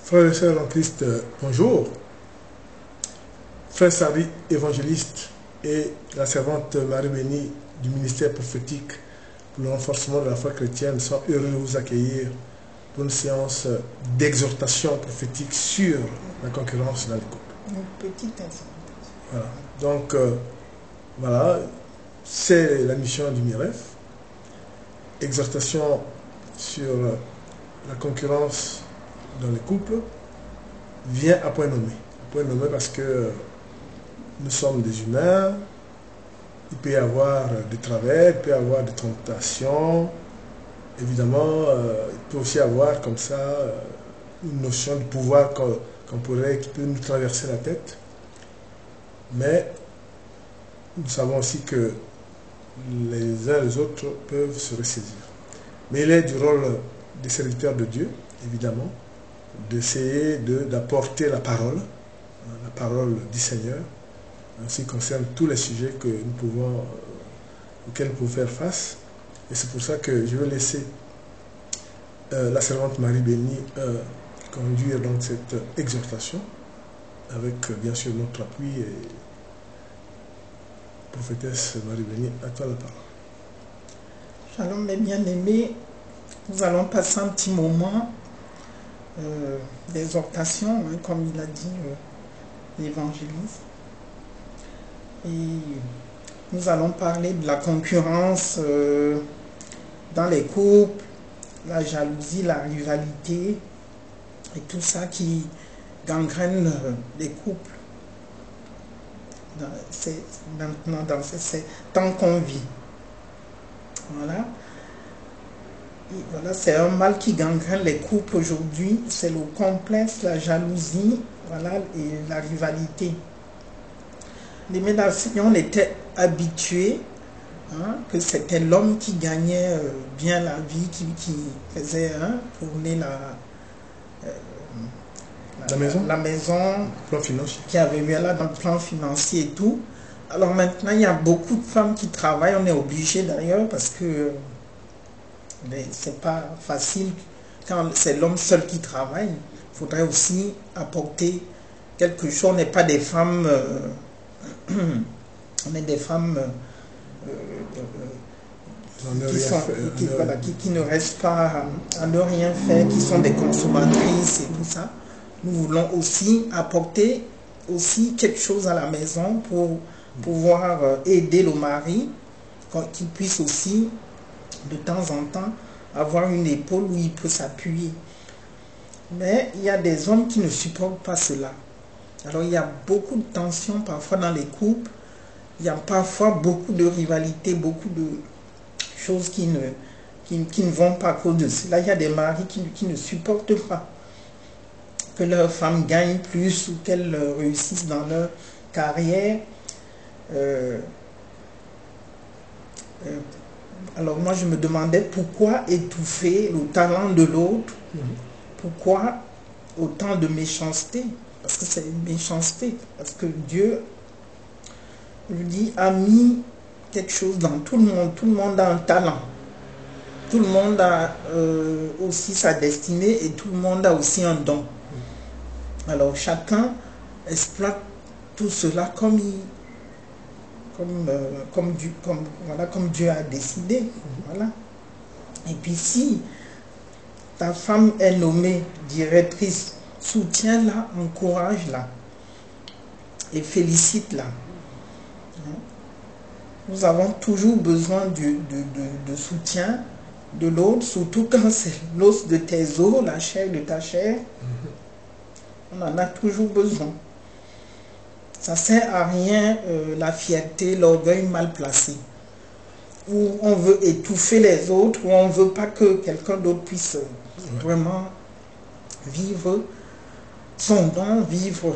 Frères et sœurs en Christ, bonjour. Frère Sari, évangéliste, et la servante Marie Bénie du ministère prophétique pour le renforcement de la foi chrétienne sont heureux de vous accueillir pour une séance d'exhortation prophétique sur la concurrence dans les couples. Une petite exhortation. Voilà. Donc, voilà, c'est la mission du MIREF. Exhortation sur la concurrence dans les couples vient à point nommé. À point nommé parce que nous sommes des humains, il peut y avoir des travers, il peut y avoir des tentations. Évidemment, il peut aussi avoir comme ça une notion de pouvoir qui peut nous traverser la tête. Mais nous savons aussi que les uns et les autres peuvent se ressaisir. Mais il est du rôle des serviteurs de Dieu, évidemment, d'essayer d'apporter la parole du Seigneur, en ce qui concerne tous les sujets auxquels nous pouvons faire face. Et c'est pour ça que je vais laisser la servante Marie Bénie conduire donc cette exhortation, avec bien sûr notre appui. Et prophétesse Marie Bénie, à toi la parole. Shalom mes bien-aimés, nous allons passer un petit moment d'exhortation, hein, comme il a dit l'évangéliste. Et nous allons parler de la concurrence dans les couples, la jalousie, la rivalité et tout ça qui gangrène les couples. Maintenant, dans ces temps qu'on vit. Voilà. Et voilà, c'est un mal qui gangrène les couples aujourd'hui. C'est le complexe, la jalousie, voilà, et la rivalité. Les médailles, on était habitués que c'était l'homme qui gagnait bien la vie, qui faisait tourner la maison, plan financier, qui avait mis là dans le plan financier et tout. Alors maintenant, il y a beaucoup de femmes qui travaillent, on est obligé d'ailleurs, parce que c'est pas facile quand c'est l'homme seul qui travaille. Il faudrait aussi apporter quelque chose. On n'est pas des femmes, on est des femmes qui ne restent pas à ne rien faire, qui sont des consommatrices et tout ça. Nous voulons aussi apporter aussi quelque chose à la maison pour pouvoir aider le mari, qu'il puisse aussi de temps en temps avoir une épaule où il peut s'appuyer. Mais il y a des hommes qui ne supportent pas cela. Alors il y a beaucoup de tensions parfois dans les couples, il y a parfois beaucoup de rivalité, beaucoup de choses qui ne vont pas à cause de cela. Il y a des maris qui ne supportent pas que leurs femmes gagnent plus ou qu'elles réussissent dans leur carrière. Alors moi je me demandais pourquoi étouffer le talent de l'autre, pourquoi autant de méchanceté, parce que c'est une méchanceté, parce que Dieu lui dit a mis quelque chose dans tout le monde a un talent, tout le monde a aussi sa destinée et tout le monde a aussi un don. Alors chacun exploite tout cela comme Dieu a décidé. Voilà. Et puis si ta femme est nommée directrice, soutiens-la, encourage-la et félicite-la. Nous avons toujours besoin de soutien de l'autre, surtout quand c'est l'os de tes os, la chair de ta chair. On en a toujours besoin. Ça ne sert à rien la fierté, l'orgueil mal placé. Où on veut étouffer les autres, où on ne veut pas que quelqu'un d'autre puisse vraiment vivre son don, vivre.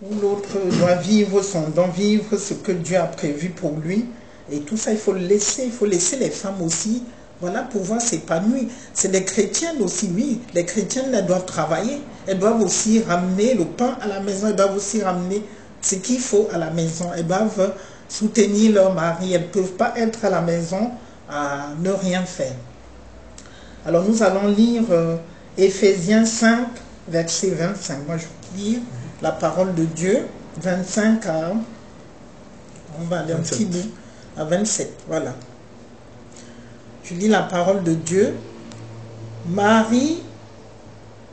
Où l'autre doit vivre son don, vivre ce que Dieu a prévu pour lui. Et tout ça, il faut le laisser. Il faut laisser les femmes aussi, voilà, pouvoir s'épanouir. C'est des chrétiennes aussi, oui. Les chrétiennes, elles doivent travailler. Elles doivent aussi ramener le pain à la maison. Elles doivent aussi ramener ce qu'il faut à la maison. Elles doivent soutenir leur mari. Elles ne peuvent pas être à la maison à ne rien faire. Alors nous allons lire Éphésiens 5, verset 25. Moi je vais lire la parole de Dieu, 25 à... On va aller un petit bout, à 27. Voilà. Je lis la parole de Dieu. Marie,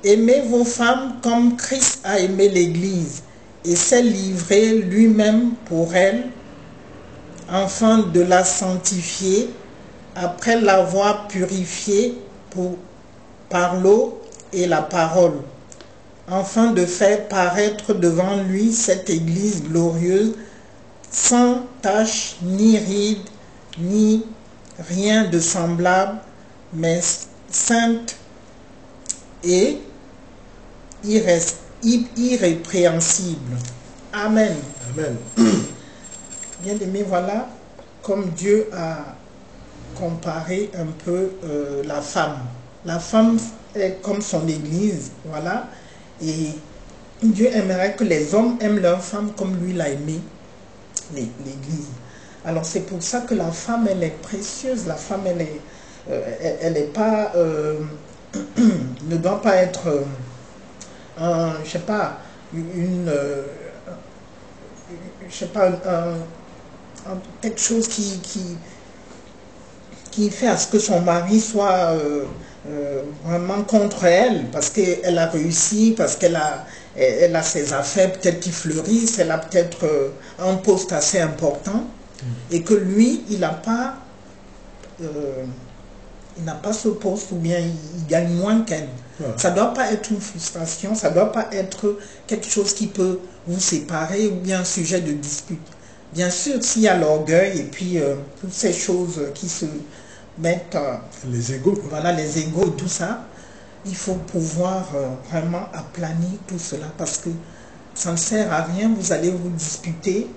aimez vos femmes comme Christ a aimé l'Église et s'est livré lui-même pour elle, afin de la sanctifier, après l'avoir purifiée par l'eau et la parole, afin de faire paraître devant lui cette Église glorieuse, sans tache, ni ride, ni rien de semblable, mais sainte et irrépréhensible. Amen. Amen. Bien-aimés, voilà comme Dieu a comparé un peu la femme. La femme est comme son Église, voilà. Et Dieu aimerait que les hommes aiment leur femme comme lui l'a aimé l'Église. Alors c'est pour ça que la femme, elle est précieuse. La femme, elle est pas, ne doit pas être, je sais pas, quelque chose qui fait à ce que son mari soit vraiment contre elle, parce qu'elle a réussi, parce qu'elle a ses affaires peut-être qui fleurissent, elle a peut-être un poste assez important, et que lui, il n'a pas ce poste, ou bien il gagne moins qu'elle. Ouais. Ça ne doit pas être une frustration, ça ne doit pas être quelque chose qui peut vous séparer, ou bien un sujet de dispute. Bien sûr, s'il y a l'orgueil et puis toutes ces choses qui se mettent... les égos. Voilà, les égos et tout ça, il faut pouvoir vraiment aplanir tout cela, parce que ça ne sert à rien, vous allez vous disputer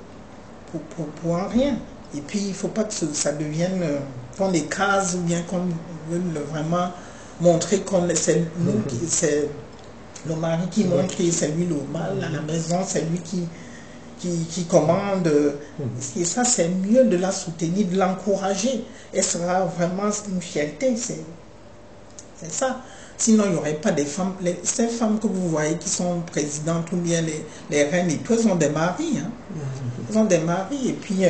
pour rien. Et puis, il ne faut pas que ça devienne qu'on écrase, ou bien qu'on veut vraiment montrer qu'on c'est nous, c'est le mari qui montre que c'est lui le mal à la maison, c'est lui qui commande. Et ça, c'est mieux de la soutenir, de l'encourager. Elle sera vraiment une fierté, c'est ça. Sinon, il n'y aurait pas des femmes. Ces femmes que vous voyez qui sont présidentes, ou bien les reines, et tout, elles ont des maris. Hein. Elles ont des maris, et puis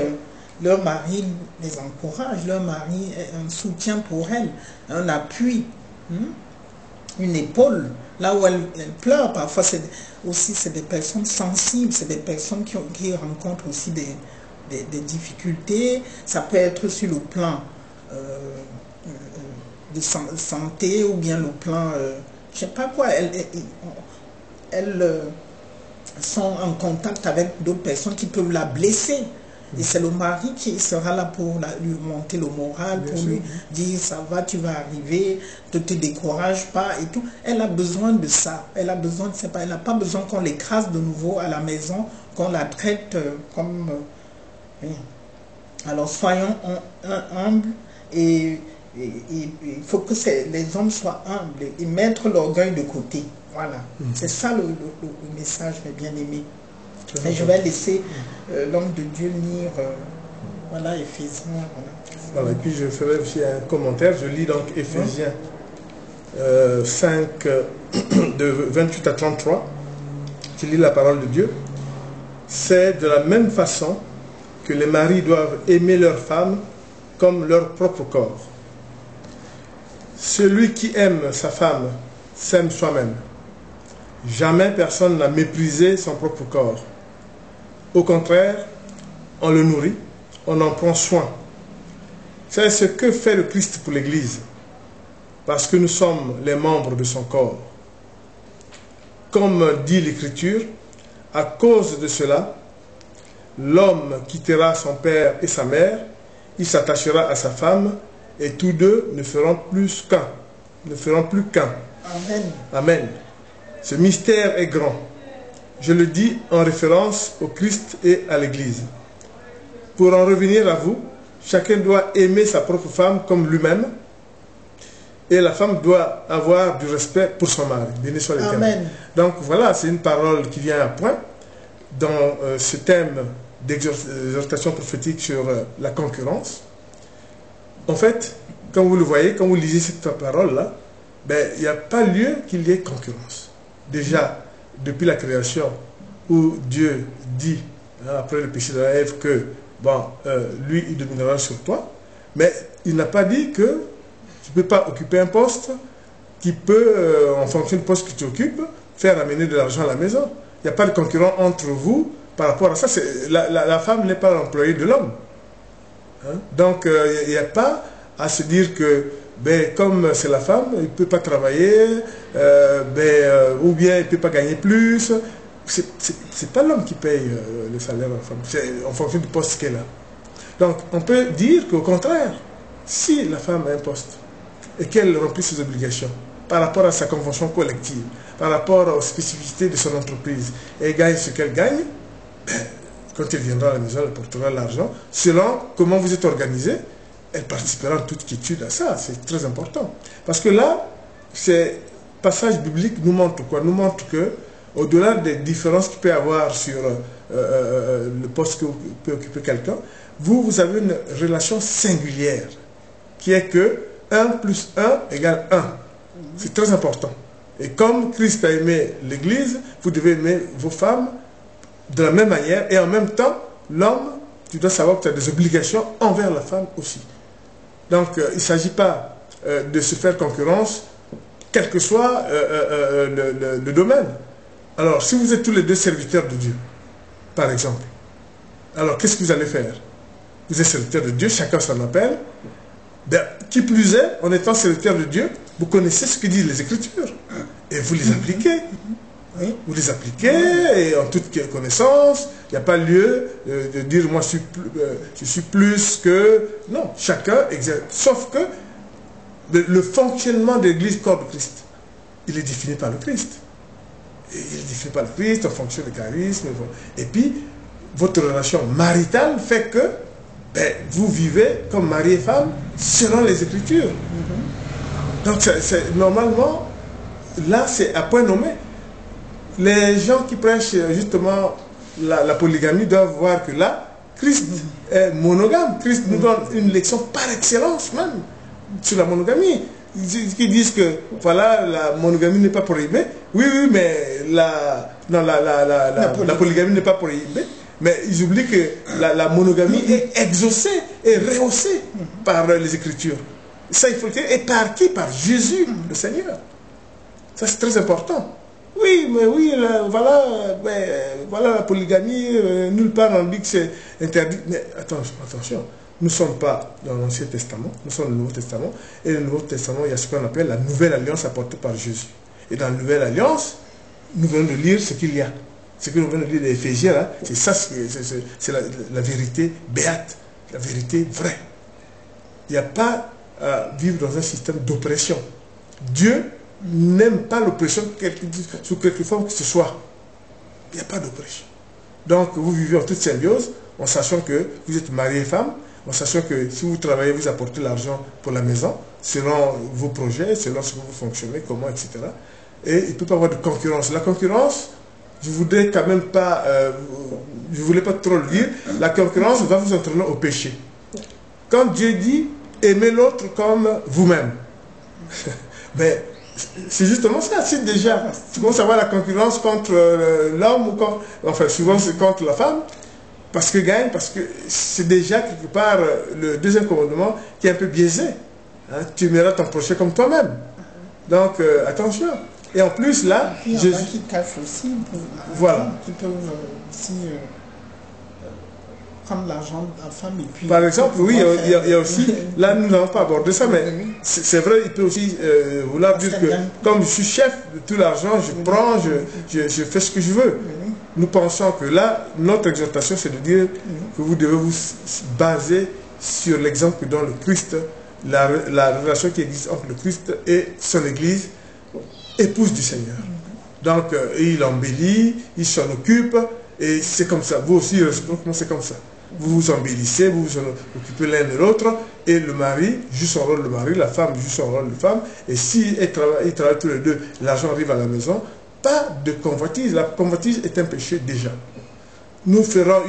leur mari les encourage, leur mari est un soutien pour elles, un appui, une épaule. Là où elles pleurent, parfois, c'est des personnes sensibles, c'est des personnes qui rencontrent aussi des difficultés. Ça peut être sur le plan de santé, ou bien le plan, je ne sais pas quoi. Elles sont en contact avec d'autres personnes qui peuvent la blesser. Et c'est le mari qui sera là pour lui monter le moral, pour lui dire ça va, tu vas arriver, ne te décourage pas et tout. Elle a besoin de ça. Elle a besoin de ça. Elle n'a pas besoin qu'on l'écrase de nouveau à la maison, qu'on la traite comme rien. Alors soyons humbles, et il faut que les hommes soient humbles et mettre l'orgueil de côté. Voilà. C'est ça le message, mes bien-aimés. Et je vais laisser l'homme de Dieu lire, voilà, Éphésiens. Voilà. Et puis je ferai aussi un commentaire. Je lis donc Éphésiens 5, de 28 à 33. Je lis la parole de Dieu. C'est de la même façon que les maris doivent aimer leurs femmes comme leur propre corps. Celui qui aime sa femme s'aime soi-même. Jamais personne n'a méprisé son propre corps. Au contraire, on le nourrit, on en prend soin. C'est ce que fait le Christ pour l'Église, parce que nous sommes les membres de son corps. Comme dit l'Écriture, à cause de cela, l'homme quittera son père et sa mère, il s'attachera à sa femme, et tous deux ne feront plus qu'un. Amen. Amen. Ce mystère est grand. Je le dis en référence au Christ et à l'Église. Pour en revenir à vous, chacun doit aimer sa propre femme comme lui-même, et la femme doit avoir du respect pour son mari. Béni soit l'Éternel. Donc voilà, c'est une parole qui vient à point dans ce thème d'exhortation prophétique sur la concurrence. en fait, quand vous le voyez, quand vous lisez cette parole-là, ben, il n'y a pas lieu qu'il y ait concurrence. Déjà, depuis la création, où Dieu dit, hein, après le péché de Ève, que bon, lui, il dominera sur toi, mais il n'a pas dit que tu ne peux pas occuper un poste qui peut, en fonction du poste que tu occupes, faire amener de l'argent à la maison. Il n'y a pas de concurrent entre vous par rapport à ça. La femme n'est pas l'employé de l'homme. Hein? Donc, il n'y a pas à se dire que, ben, comme c'est la femme, il ne peut pas travailler, ou bien il ne peut pas gagner plus. Ce n'est pas l'homme qui paye le salaire de la femme. C'est en fonction du poste qu'elle a. Donc, on peut dire qu'au contraire, si la femme a un poste et qu'elle remplit ses obligations par rapport à sa convention collective, par rapport aux spécificités de son entreprise, et elle gagne ce qu'elle gagne, ben, quand elle viendra à la maison, elle portera l'argent. Selon comment vous êtes organisé, elle participera en toute quiétude à ça. C'est très important. Parce que là, ce passage biblique nous montre quoi? Nous montre que, au-delà des différences qu'il peut y avoir sur le poste que peut occuper quelqu'un, vous avez une relation singulière, qui est que 1 plus 1 égale 1. C'est très important. Et comme Christ a aimé l'Église, vous devez aimer vos femmes de la même manière. Et en même temps, l'homme, tu dois savoir que tu as des obligations envers la femme aussi. Donc, il ne s'agit pas de se faire concurrence, quel que soit le domaine. Alors, si vous êtes tous les deux serviteurs de Dieu, par exemple, alors qu'est-ce que vous allez faire? Vous êtes serviteurs de Dieu, chacun s'en appelle. Ben, qui plus est, en étant serviteur de Dieu, vous connaissez ce que disent les Écritures. Et vous les appliquez. Vous les appliquez, et en toute connaissance, il n'y a pas lieu de dire moi je suis plus que... Non, chacun exerce. Sauf que le fonctionnement de l'Église corps de Christ, il est défini par le Christ. Et il est défini par le Christ en fonction du charisme. Et puis, votre relation maritale fait que ben, vous vivez comme mari et femme selon les Écritures. Donc, normalement, là, c'est à point nommé. Les gens qui prêchent justement la polygamie doivent voir que là, Christ est monogame. Christ nous donne une leçon par excellence même sur la monogamie. Qui disent que voilà, la monogamie n'est pas prohibée. Oui, mais la polygamie n'est pas prohibée. Mais ils oublient que la monogamie est exaucée et rehaussée par les Écritures. Ça, il faut le dire. Et par qui? Par Jésus, le Seigneur. Ça, c'est très important. Oui, mais oui, voilà la polygamie, nulle part on dit que c'est interdit. Mais attention, nous ne sommes pas dans l'Ancien Testament, nous sommes dans le Nouveau Testament. Et le Nouveau Testament, il y a ce qu'on appelle la Nouvelle Alliance apportée par Jésus. Et dans la Nouvelle Alliance, nous venons de lire ce qu'il y a. Ce que nous venons de lire des Éphésiens, hein, c'est ça, c'est la vérité béate, la vérité vraie. Il n'y a pas à vivre dans un système d'oppression. Dieu n'aime pas l'oppression sous quelque forme que ce soit. Il n'y a pas d'oppression. Donc, vous vivez en toute symbiose, en sachant que vous êtes mari et femme, en sachant que si vous travaillez, vous apportez l'argent pour la maison, selon vos projets, selon ce que vous fonctionnez, comment, etc. Et il ne peut pas y avoir de concurrence. La concurrence, je voudrais quand même pas, je ne voulais pas trop le dire, la concurrence va vous entraîner au péché. Quand Dieu dit, aimez l'autre comme vous-même, mais c'est justement ça. Si déjà, tu commences à avoir la concurrence contre l'homme, ou contre, enfin souvent c'est contre la femme, parce que gagne, parce que c'est déjà quelque part le deuxième commandement qui est un peu biaisé. Hein, tu aimeras ton prochain comme toi-même. Donc attention. Et en plus là, il y en a qui cachent aussi, voilà, qui peuvent aussi prendre l'argent de la femme et puis... Par exemple, oui, il y a aussi, là nous n'avons pas abordé ça, mais c'est vrai, il peut aussi vouloir dire que comme je suis chef de tout l'argent, je prends, je fais ce que je veux. Nous pensons que là, notre exhortation, c'est de dire que vous devez vous baser sur l'exemple que donne le Christ, la relation qui existe entre le Christ et son Église, épouse du Seigneur. Donc, il embellit, il s'en occupe, et c'est comme ça. Vous aussi, c'est comme ça. Vous vous embellissez, vous vous occupez l'un de l'autre, et le mari joue son rôle de mari, la femme joue son rôle de femme, et si ils travaillent tous les deux, l'argent arrive à la maison, pas de convoitise. La convoitise est un péché déjà. nous ferons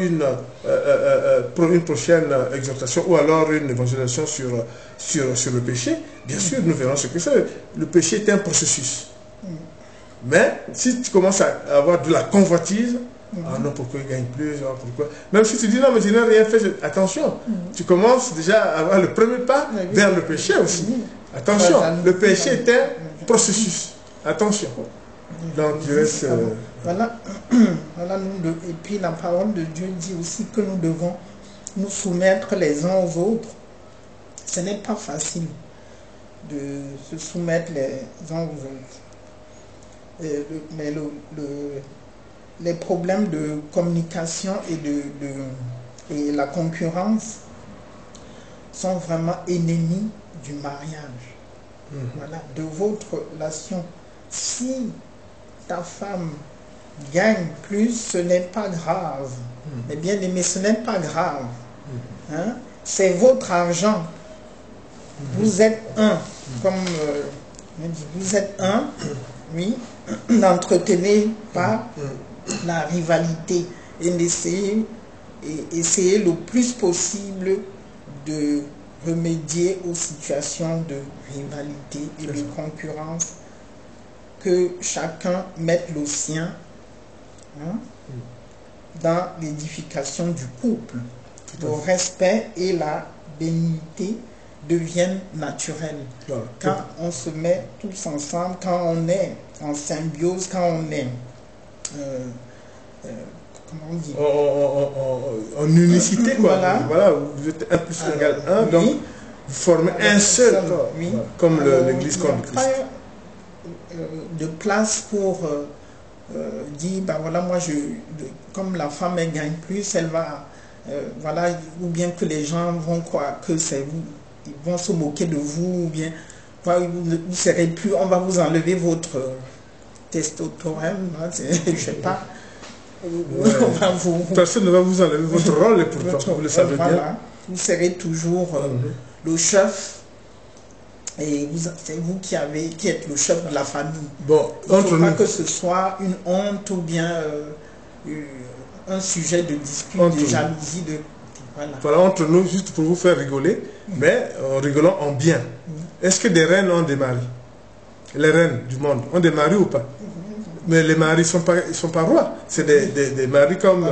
pour une prochaine exhortation ou alors une évangélisation sur le péché. Bien sûr, nous verrons ce que c'est. Le péché est un processus. Mais si tu commences à avoir de la convoitise, ah non, pourquoi il gagne plus, pourquoi... Même si tu dis non, mais je n'ai rien fait, attention, tu commences déjà à avoir le premier pas vers le péché aussi. Attention, le péché est un processus. Attention. Donc, je laisse... Voilà, et puis la parole de Dieu dit aussi que nous devons nous soumettre les uns aux autres. Ce n'est pas facile de se soumettre les uns aux autres. Mais les problèmes de communication et la concurrence sont vraiment ennemis du mariage. Voilà, de votre relation. Si ta femme gagne plus, ce n'est pas grave. Mais bien aimé, ce n'est pas grave. Hein? C'est votre argent. Vous êtes un. Comme vous êtes un, oui. N'entretenez pas la rivalité et essayez le plus possible de remédier aux situations de rivalité et de concurrence, que chacun mette le sien dans l'édification du couple. Le respect et la bénignité deviennent naturels. Voilà. Quand on se met tous ensemble, quand on est en symbiose, quand on est comment on dit, en unicité, quoi. Voilà, vous êtes 1 plus 1 égale 1, donc vous formez un seul corps, voilà, comme l'église corps de Christ. De place pour dire, ben voilà, moi comme la femme elle gagne plus, elle va voilà, ou bien que les gens vont croire que c'est vous, ils vont se moquer de vous, ou bien vous serez plus, on va vous enlever votre testostérone, je sais pas. Personne ne va vous enlever votre rôle, et pourtant vous le savez bien. Vous serez toujours le chef. Et c'est vous qui êtes le chef de la famille. Bon, il ne faut pas que ce soit une honte ou bien un sujet de dispute, de jalousie. Voilà, entre nous, juste pour vous faire rigoler, mais en rigolant en bien. Est-ce que des reines ont des maris? Les reines du monde ont des maris ou pas? Mais les maris ne sont pas rois. C'est des maris comme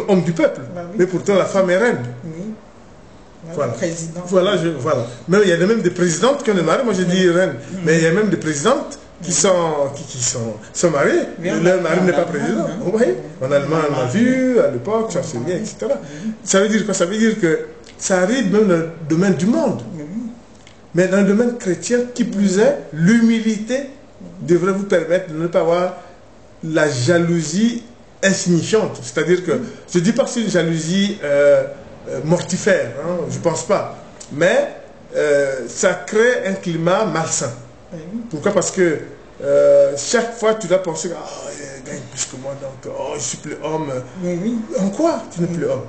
hommes du peuple. Mais pourtant, la femme est reine. Voilà. Voilà. Mais il y a même des présidentes qui ont des maris, moi j'ai dit reine, mais il y a même des présidentes qui sont mariées, leur mari n'est pas président. Vous voyez, en Allemagne on a vu, à l'époque, chancelier, etc. Ça veut dire quoi? Ça veut dire que ça arrive même dans le domaine du monde. Mais dans le domaine chrétien, qui plus est, l'humilité devrait vous permettre de ne pas avoir la jalousie insignifiante. C'est-à-dire que, je ne dis pas que c'est une jalousie mortifère, hein, je ne pense pas. Mais ça crée un climat malsain. Pourquoi? Parce que chaque fois tu dois penser que il gagne plus que moi, donc je suis plus homme. En quoi tu n'es plus homme?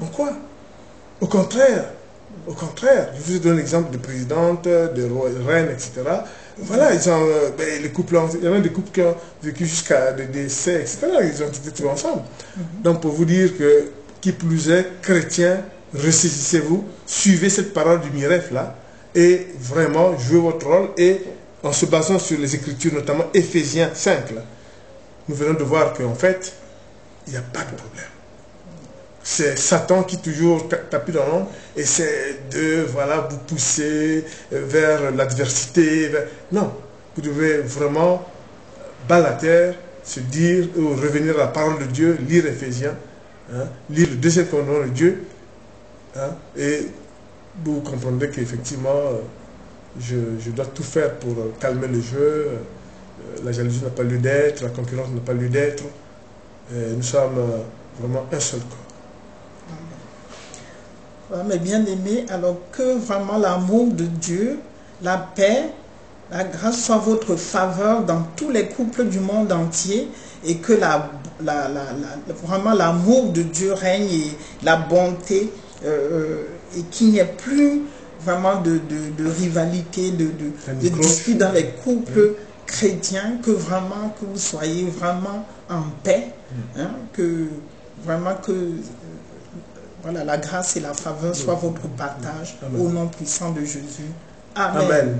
En quoi? Au contraire, je vous donne l'exemple de présidentes, de reines, etc. Voilà, ils ont, les couples, il y a même des couples qui ont vécu jusqu'à des décès, etc. Ils ont été tous ensemble. Donc pour vous dire que, qui plus est, chrétiens, ressaisissez-vous, suivez cette parole du miracle là, et vraiment jouez votre rôle, et en se basant sur les Écritures, notamment Éphésiens 5, là, nous venons de voir qu'en fait, il n'y a pas de problème. C'est Satan qui toujours tapis dans l'ombre, et c'est de vous pousser vers l'adversité. Non, vous devez vraiment bas la terre, se dire, ou revenir à la parole de Dieu, lire Éphésiens, lire le deuxième commandement de Dieu, et vous comprendrez qu'effectivement, je dois tout faire pour calmer le jeu. La jalousie n'a pas lieu d'être, la concurrence n'a pas lieu d'être. Nous sommes vraiment un seul corps. Mais bien aimé, alors que vraiment l'amour de Dieu, la paix, la grâce soit votre faveur dans tous les couples du monde entier, et que vraiment l'amour de Dieu règne, et la bonté, et qu'il n'y ait plus vraiment de rivalité, de dispute dans les couples chrétiens, que vous soyez vraiment en paix, que vraiment que voilà, la grâce et la faveur soient votre partage. Amen. Au nom puissant de Jésus. Amen. Amen.